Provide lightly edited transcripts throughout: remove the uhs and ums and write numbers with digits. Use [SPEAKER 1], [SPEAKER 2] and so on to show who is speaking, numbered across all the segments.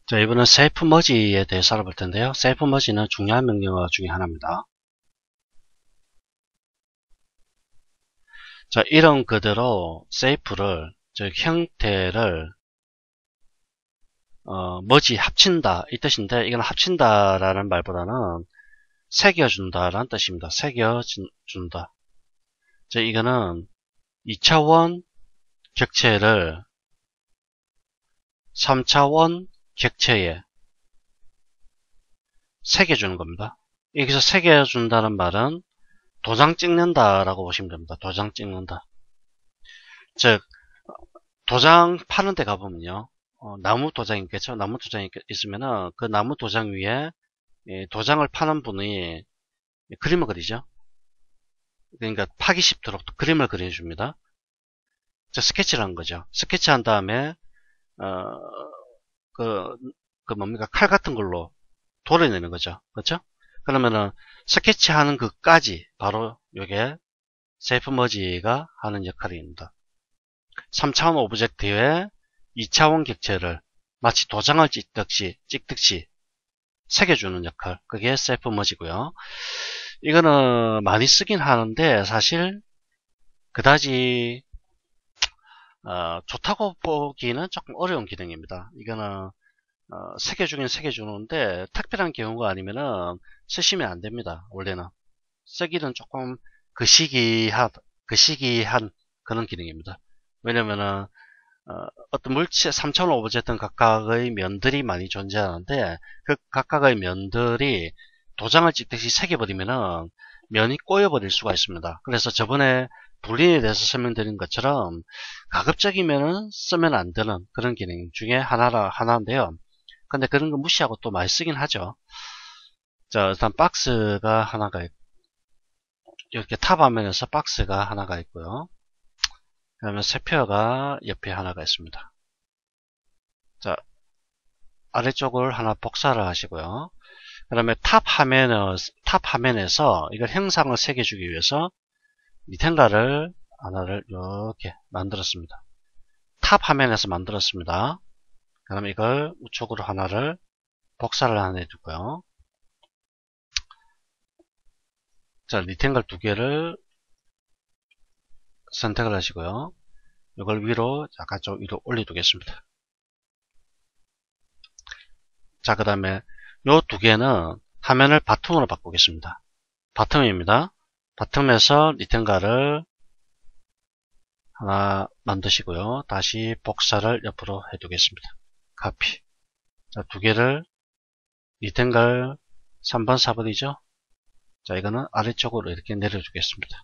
[SPEAKER 1] 자, 이번엔 셀프 머지에 대해서 알아볼 텐데요. 셀프 머지는 중요한 명령어 중에 하나입니다. 자, 이런 그대로 셀프를, 즉 형태를 머지 합친다 이 뜻인데, 이건 합친다라는 말보다는 새겨준다라는 뜻입니다. 새겨준다. 자, 이거는 2차원 객체를 3차원 객체에 새겨주는 겁니다. 여기서 새겨준다는 말은 도장 찍는다 라고 보시면 됩니다. 도장 찍는다. 즉 도장 파는 데 가보면요, 나무 도장이 있겠죠. 나무 도장이 있으면은 그 나무 도장 위에 도장을 파는 분이 그림을 그리죠. 그러니까 파기 쉽도록 그림을 그려줍니다. 즉 스케치를 한 거죠. 스케치한 다음에 뭡니까, 칼 같은 걸로 도려내는 거죠. 그렇죠? 그러면은 스케치하는 그까지 바로 요게 셀프 머지가 하는 역할입니다. 3차원 오브젝트에 2차원 객체를 마치 도장을 찍듯이 새겨주는 역할, 그게 셀프 머지고요. 이거는 많이 쓰긴 하는데 사실 그다지 좋다고 보기는 조금 어려운 기능입니다. 이거는 새겨주긴 새겨주는데 특별한 경우가 아니면은 쓰시면 안 됩니다. 원래는 쓰기는 조금 거시기한 그런 기능입니다. 왜냐면은 어떤 물체 3차원 오브젝트는 각각의 면들이 많이 존재하는데 그 각각의 면들이 도장을 찍듯이 새겨버리면은 면이 꼬여버릴 수가 있습니다. 그래서 저번에 불린에 대해서 설명드린 것처럼 가급적이면은 쓰면 안 되는 그런 기능 중에 하나인데요. 근데 그런 거 무시하고 또 많이 쓰긴 하죠. 자, 일단 박스가 하나가 있고, 이렇게 탑 화면에서 박스가 하나가 있고요. 그다음에 세표가 옆에 하나가 있습니다. 자, 아래쪽을 하나 복사를 하시고요. 그 다음에 탑 화면에서 이걸 형상을 새겨주기 위해서 리텐가를 하나를 이렇게 만들었습니다. 탑 화면에서 만들었습니다. 그 다음에 이걸 우측으로 하나를 복사를 하나 해두고요. 자, 리텐글 두 개를 선택을 하시고요. 이걸 위로, 약간 좀 위로 올려두겠습니다. 자, 그 다음에 요 두 개는 화면을 바텀으로 바꾸겠습니다. 바텀입니다. 바텀에서 리텐가를 하나 만드시고요. 다시 복사를 옆으로 해두겠습니다. 카피. 자, 두 개를 리텐갈 3번, 4번이죠. 자, 이거는 아래쪽으로 이렇게 내려주겠습니다.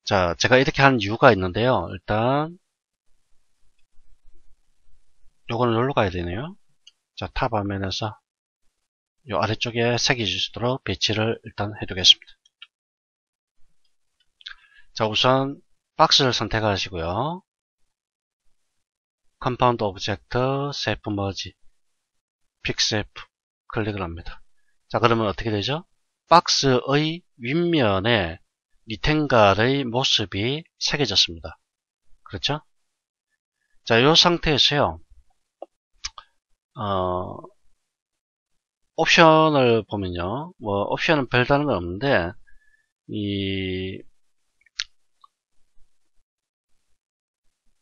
[SPEAKER 1] 자, 제가 이렇게 하는 이유가 있는데요. 일단 요거는 여기로 가야 되네요. 자, 탑 화면에서 요 아래쪽에 새겨질 수 있도록 배치를 일단 해두겠습니다. 자, 우선 박스를 선택하시고요. 컴파운드 오브젝트, 셀프 머지, 픽셀프 클릭을 합니다. 자, 그러면 어떻게 되죠? 박스의 윗면에 리텐갈의 모습이 새겨졌습니다. 그렇죠? 자, 이 상태에서요, 옵션을 보면요, 뭐 옵션은 별다른 건 없는데 이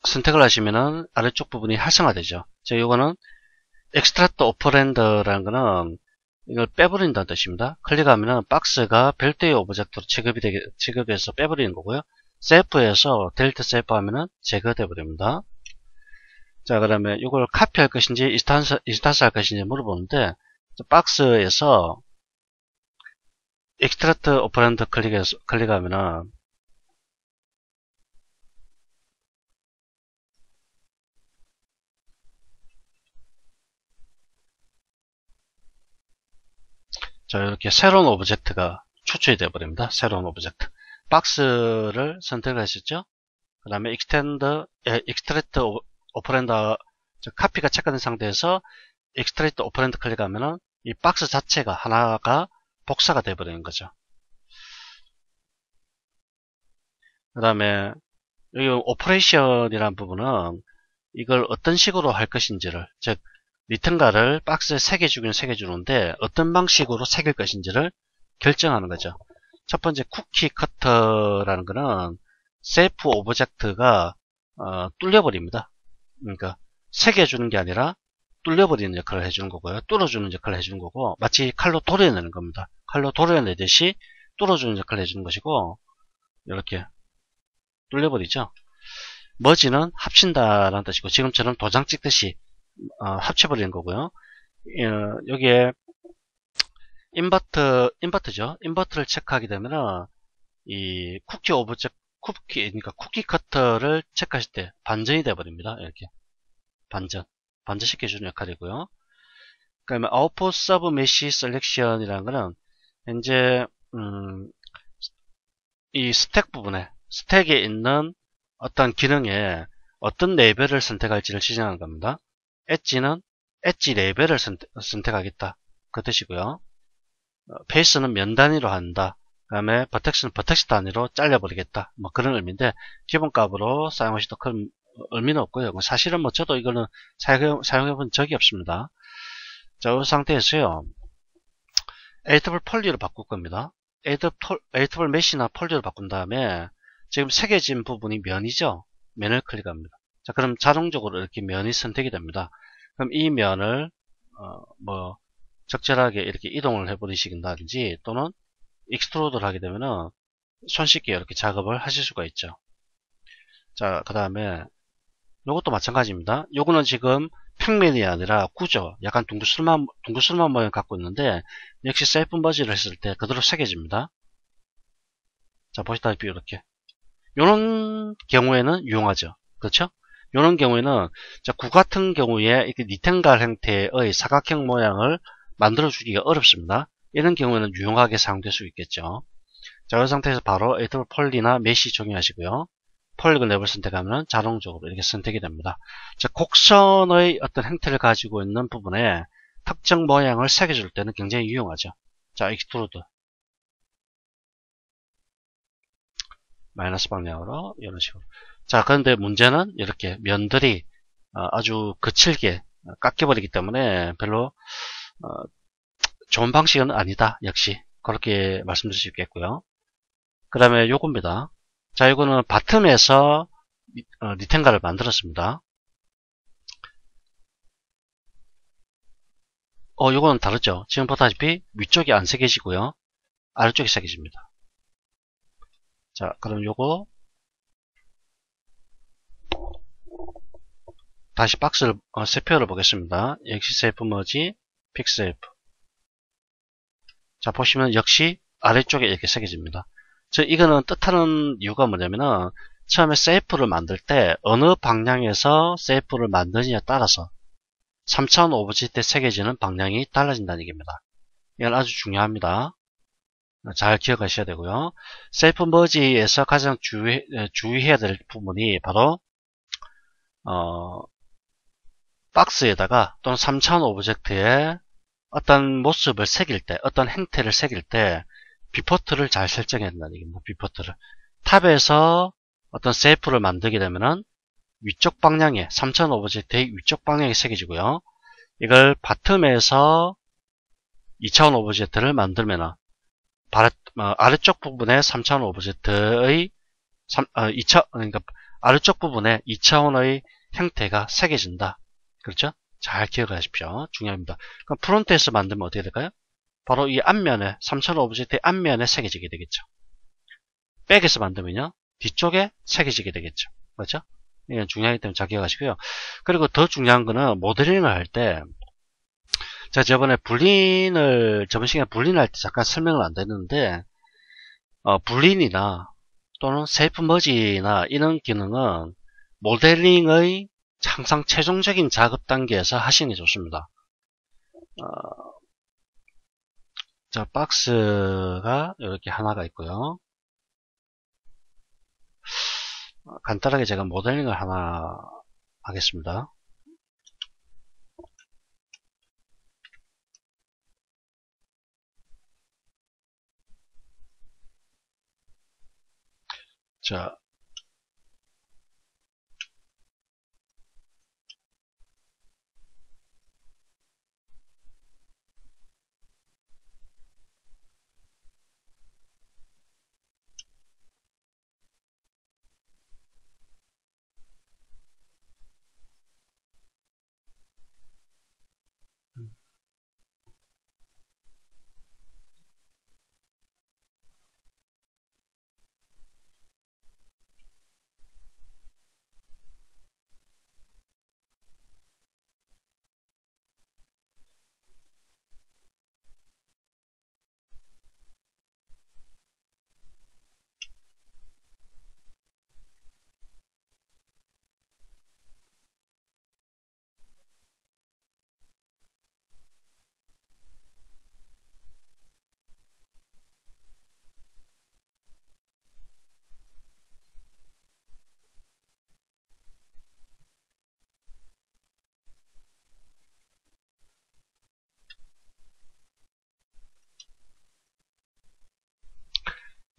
[SPEAKER 1] 선택을 하시면은 아래쪽 부분이 활성화되죠. 자, 요거는 엑스트라트 오퍼랜드라는 거는 이걸 빼버린다는 뜻입니다. 클릭하면은 박스가 별도의 오브젝트로 취급해서 빼버리는 거고요. 셀프에서 델트 셀프 하면은 제거돼 버립니다. 자, 그러면 이걸 카피할 것인지 인스탄스 할 것인지 물어보는데, 박스에서 엑스트라트 오퍼랜드 클릭하면은 자, 이렇게 새로운 오브젝트가 추출이 되어 버립니다. 새로운 오브젝트. 박스를 선택을 하셨죠? 그 다음에 익스트랙트 오퍼랜드, 카피가 체크된 상태에서 익스트랙트 오퍼랜드 클릭하면은 이 박스 자체가 하나가 복사가 되어 버리는 거죠. 그 다음에 여기 오퍼레이션이라는 부분은 이걸 어떤 식으로 할 것인지를, 즉 리턴가를 박스에 새겨주긴 새겨주는데 어떤 방식으로 새길 것인지를 결정하는 거죠. 첫 번째 쿠키 커터라는 거는 셀프 오브젝트가 뚫려버립니다. 그러니까 새겨주는 게 아니라 뚫려버리는 역할을 해주는 거고요. 뚫어주는 역할을 해주는 거고, 마치 칼로 도려내는 겁니다. 칼로 도려내듯이 뚫어주는 역할을 해주는 것이고, 이렇게 뚫려버리죠. 머지는 합친다라는 뜻이고, 지금처럼 도장 찍듯이 합쳐버리는 거고요. 여기에 인버트죠. 인버트를 체크하게 되면은 이 쿠키 오브젝트 그러니까 쿠키 커터를 체크하실 때 반전이 되어버립니다. 이렇게 반전시켜주는 역할이고요. 그러면 아웃풋 서브 메시 셀렉션이라는 거는 이제 이 스택에 있는 어떤 기능에 어떤 레벨을 선택할지를 지정하는 겁니다. 엣지는 엣지 레벨을 선택하겠다. 그 뜻이고요. 페이스는 면 단위로 한다. 그 다음에 버텍스는 버텍스 단위로 잘려버리겠다. 뭐 그런 의미인데, 기본값으로 사용하셔도 큰 의미는 없고요. 사실은 뭐 저도 이거는 사용해본 적이 없습니다. 자, 이 상태에서요, 에디터블 폴리로 바꿀 겁니다. 에디터블 메시나 폴리로 바꾼 다음에, 지금 새겨진 부분이 면이죠? 면을 클릭합니다. 자, 그럼 자동적으로 이렇게 면이 선택이 됩니다. 그럼 이 면을, 적절하게 이렇게 이동을 해버리시긴다든지, 또는 익스트로드를 하게 되면은 손쉽게 이렇게 작업을 하실 수가 있죠. 자, 그 다음에 요것도 마찬가지입니다. 요거는 지금 평면이 아니라 구조, 약간 둥그스름한 모양을 갖고 있는데, 역시 셀프 머지를 했을 때 그대로 새겨집니다. 자, 보시다시피 이렇게 요런 경우에는 유용하죠. 그렇죠? 요런 경우에는 구 같은 경우에 이렇게 니텐갈 형태의 사각형 모양을 만들어 주기가 어렵습니다. 이런 경우에는 유용하게 사용될 수 있겠죠. 자, 이 상태에서 바로 에디터블 폴리나 메시 적용하시고요. 폴리곤 랩을 선택하면 자동적으로 이렇게 선택이 됩니다. 자, 곡선의 어떤 형태를 가지고 있는 부분에 특정 모양을 새겨줄 때는 굉장히 유용하죠. 자, 익스트루드 마이너스 방향으로 이런 식으로. 자, 그런데 문제는 이렇게 면들이 아주 거칠게 깎여버리기 때문에 별로 좋은 방식은 아니다. 역시 그렇게 말씀드릴 수 있겠고요. 그 다음에 요겁니다. 자, 이거는 바텀에서 니텐가를 만들었습니다. 요거는 다르죠. 지금 보다시피 위쪽이 안 새겨지고요. 아래쪽이 새겨집니다. 자, 그럼 요거 다시 박스를 세표를 보겠습니다. 역시 셀프 머지 픽셀프. 자, 보시면 역시 아래쪽에 이렇게 새겨집니다. 이거는 뜻하는 이유가 뭐냐면은 처음에 셀프를 만들 때 어느 방향에서 셀프를 만드느냐에 따라서 3차원 오브젝트에 새겨지는 방향이 달라진다는 얘기입니다. 이건 아주 중요합니다. 잘 기억하셔야 되고요. 셀프 머지에서 가장 주의해야 될 부분이 바로 박스에다가 또는 3차원 오브젝트에 어떤 모습을 새길 때, 어떤 행태를 새길 때 비포트를 잘 설정해야 된다는 얘기입니다. 비포트를 탑에서 어떤 셀프를 만들게 되면은 위쪽 방향에 3차원 오브젝트의 위쪽 방향에 새겨지고요. 이걸 바텀에서 2차원 오브젝트를 만들면은 아래쪽 부분에 3차원 오브젝트의 그러니까 아래쪽 부분에 2차원의 형태가 새겨진다. 그렇죠? 잘 기억하십시오. 중요합니다. 그럼 프론트에서 만들면 어떻게 될까요? 바로 이 앞면에 3차원 오브젝트의 앞면에 새겨지게 되겠죠. 백에서 만들면요, 뒤쪽에 새겨지게 되겠죠. 그렇죠? 이건 중요하기 때문에 잘 기억하시고요. 그리고 더 중요한 거는 모델링을 할 때, 제가 저번 시간에 불린을 할 때 잠깐 설명을 안 드렸는데, 불린이나 또는 셀프 머지나 이런 기능은 모델링의 항상 최종적인 작업 단계에서 하시는 게 좋습니다. 자, 박스가 이렇게 하나가 있고요. 간단하게 제가 모델링을 하나 하겠습니다. 자,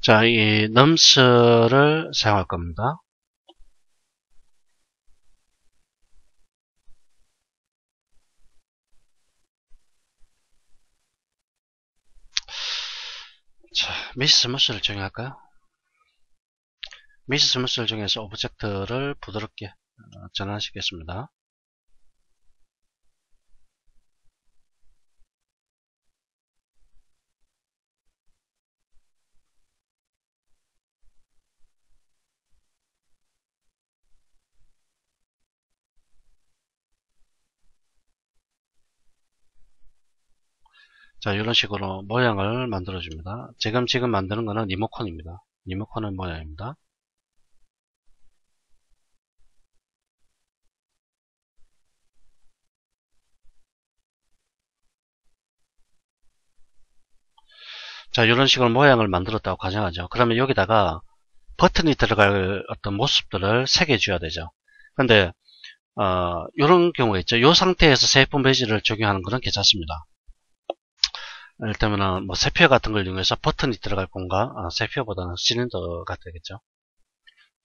[SPEAKER 1] 자, 이 nums를 사용할 겁니다. 자, 메시 스무스를 정의할까요? 메시 스무스를 정해서 오브젝트를 부드럽게 전환시키겠습니다. 자, 이런 식으로 모양을 만들어 줍니다. 지금 만드는 거는 리모컨입니다. 리모컨은 모양입니다. 자, 이런 식으로 모양을 만들었다고 가정하죠. 그러면 여기다가 버튼이 들어갈 어떤 모습들을 새겨줘야 되죠. 근데 이런 경우가 있죠. 이 상태에서 세품 배지를 적용하는 것은 괜찮습니다. 이를테면 뭐 세표 같은 걸 이용해서 버튼이 들어갈 공간, 세표보다는 실린더가 되겠죠.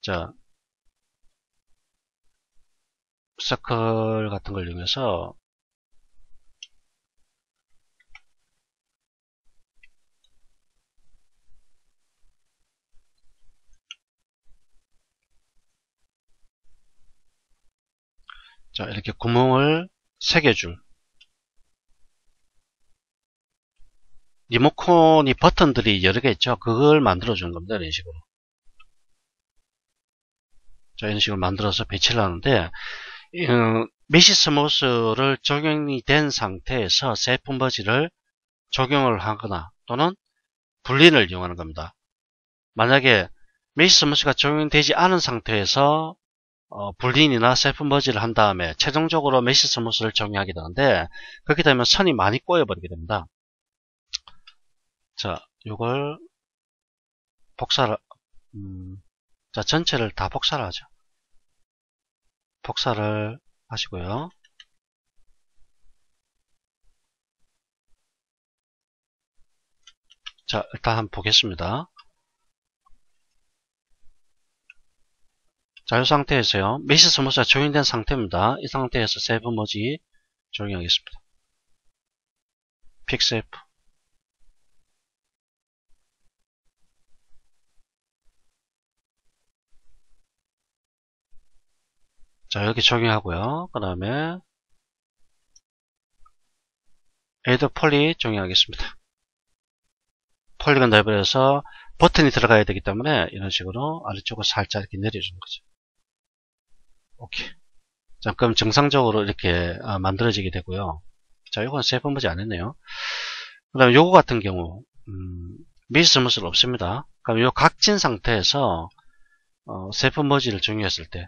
[SPEAKER 1] 자, 서클 같은 걸 이용해서 자, 이렇게 구멍을 새겨줄 리모컨이 버튼들이 여러 개 있죠. 그걸 만들어 주는 겁니다. 이런 식으로. 자, 이런 식으로 만들어서 배치를 하는데 메시 스무스를 적용이 된 상태에서 세품 버지를 적용을 하거나 또는 분린을 이용하는 겁니다. 만약에 메시 스무스가 적용되지 않은 상태에서 분린이나 세품 버지를 한 다음에 최종적으로 메시 스무스를 적용하게 되는데 그렇게 되면 선이 많이 꼬여버리게 됩니다. 자, 이걸 복사를 자, 전체를 다 복사를 하죠. 복사를 하시고요. 자, 일단 한번 보겠습니다. 자, 이 상태에서요. 메시 스무스가 적용된 상태입니다. 이 상태에서 세븐 머지 적용하겠습니다. 픽스 F. 자, 여기 적용하고요. 그 다음에 Add 폴리 적용하겠습니다. 폴리곤 레벨에서 버튼이 들어가야 되기 때문에 이런 식으로 아래쪽으로 살짝 이렇게 내려주는 거죠. 오케이. 자, 그럼 정상적으로 이렇게 만들어지게 되고요. 자, 이건 세번 버지 안 했네요. 그 다음에 요거 같은 경우 메시 스무스는 없습니다. 그럼 요 각진 상태에서 세번 머지를 적용했을 때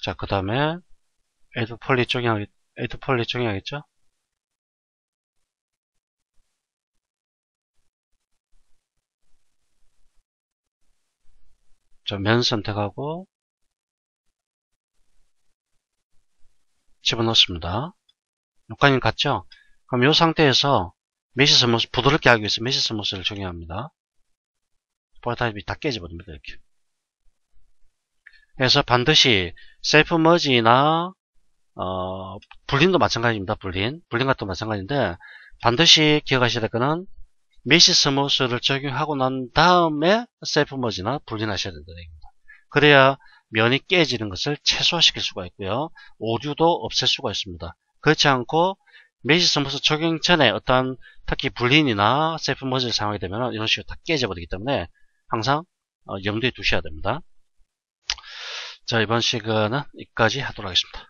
[SPEAKER 1] 자, 그 다음에 Add 폴리 적용하겠죠? 자, 면 선택하고 집어넣습니다. 여기까지는 같죠? 그럼 이 상태에서 메시 스무스, 부드럽게 하기 위해서 메시 스무스를 적용합니다. 포타입이 다 깨져버립니다. 이렇게. 그래서 반드시 셀프 머지나 분린도 마찬가지입니다. 분린 같은 마찬가지인데 반드시 기억하셔야 될 거는 메시 스무스를 적용하고 난 다음에 셀프 머지나 분린하셔야 된다는 얘기입니다. 그래야 면이 깨지는 것을 최소화시킬 수가 있고요. 오류도 없앨 수가 있습니다. 그렇지 않고 메시 스무스 적용 전에 어떤 특히 분린이나 셀프 머지를 사용하게 되면 이런 식으로 다 깨져버리기 때문에 항상 염두에 두셔야 됩니다. 자, 이번 시간은 여기까지 하도록 하겠습니다.